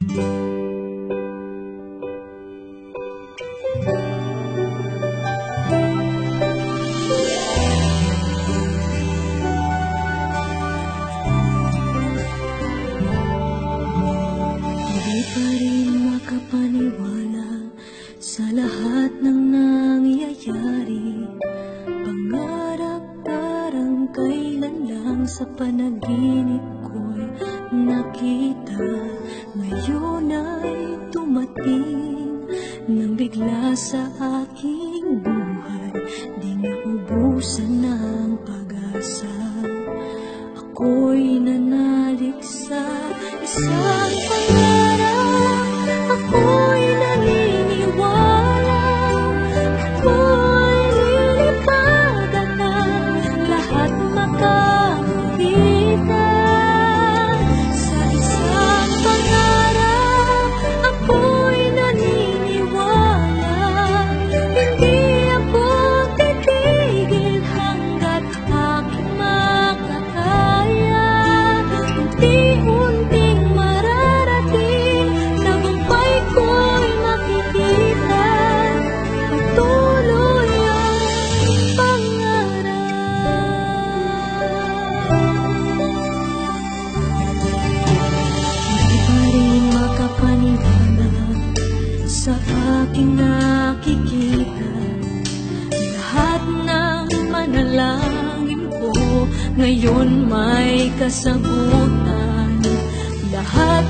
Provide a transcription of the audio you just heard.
Hindi pa rin makapaniwala sa lahat ng nangyayari. Pangarap parang kailan lang sa panaginip ko'y nakita. Ngayon ay tumating nang bigla sa aking buhay. Di naubusan ng pag-asa. Ako'y nanalik sa isang pangarap. Ako'y naniniwala. Ako'y lilipad at ang lahat makakita. Sa isang pangarap, ako'y naniniwala. Hindi ako titigil hanggat aking makakaya. Unti-unting mararating, tagumpay ko'y makikita. Patuloy ang Hindi pa rin makapaniwala sa aking nakikita. Lahat ng manalangin ko ngayon may kasagutan. Lahat